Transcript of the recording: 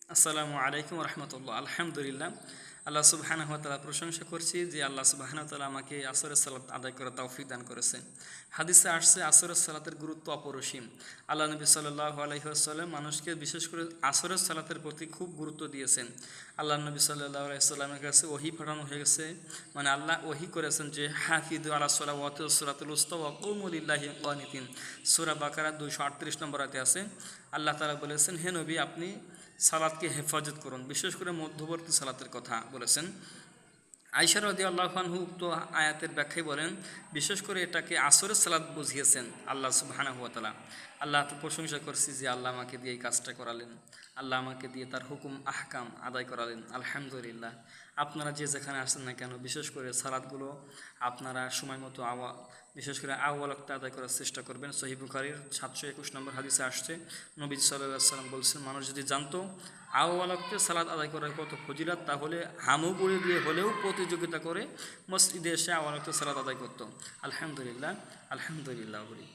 আসসালামু আলাইকুম রহমতুল্লাহ। আলহামদুলিল্লাহ, আল্লাহ সুবহানাহু ওয়া তাআলা প্রশংসা করছি যে আল্লাহ সুবহানাহু ওয়া তাআলা আমাকে আসরের সালাত আদায় করার তৌফিক দান করেছে। হাদিসে আসছে আসরের সালাতের গুরুত্ব অপরিসীম। আল্লাহ নবী সাল্লাল্লাহু আলাইহি ওয়াসাল্লাম মানুষকে বিশেষ করে আসরের সালাতের প্রতি খুব গুরুত্ব দিয়েছেন। আল্লাহ নবী সাল্লাল্লাহু আলাইহি ওয়াসাল্লামের কাছে ওহী পাঠানো হয়ে গেছে, মানে আল্লাহ ওহী করেছেন যে হাফিযু আলা সলাওয়াতি ওয়াস সালাতুল উসতা ওয়া কুমু লিল্লাহি কানিতিন। সূরা বাকারা 238 নম্বর আয়াতে আছে আল্লাহ তাআলা বলেছেন, হে নবী আপনি সালাতকে হেফাজত করুন, বিশেষ করে মধ্যবর্তী সালাতের কথা বলেছেন। আয়েশা রাদিয়াল্লাহু আনহা উক্ত আয়াতের ব্যাখ্যায় বলেন, বিশেষ করে এটাকে আসরের সালাত বুঝিয়েছেন আল্লাহ সুবহানাহু ওয়া তাআলা। আল্লাহ তো প্রশংসা করছি যে আল্লাহ আমাকে দিয়ে এই কাজটা করালেন, আল্লাহ আমাকে দিয়ে তার হুকুম আহকাম আদায় করালেন। আলহামদুলিল্লাহ, আপনারা যে যেখানে আসেন না কেন, বিশেষ করে সালাতগুলো আপনারা সময় মতো বিশেষ করে আউয়াল ওয়াক্তে আদায় করার চেষ্টা করবেন। সহিহ বুখারীর 721 নম্বর হাদিসে আসছে, নবী সাল্লাল্লাহু আলাইহি ওয়াসাল্লাম বলছেন, মানুষ যদি জানতো আউয়াল ওয়াক্তে সালাত আদায় করার কত ফজিলত, তাহলে হামুগুড়ি দিয়ে হলেও প্রতিযোগিতা করে মসজিদে এসে আউয়াল ওয়াক্তে সালাত আদায় করতো। আলহামদুলিল্লাহ, আলহামদুলিল্লাহ বলি।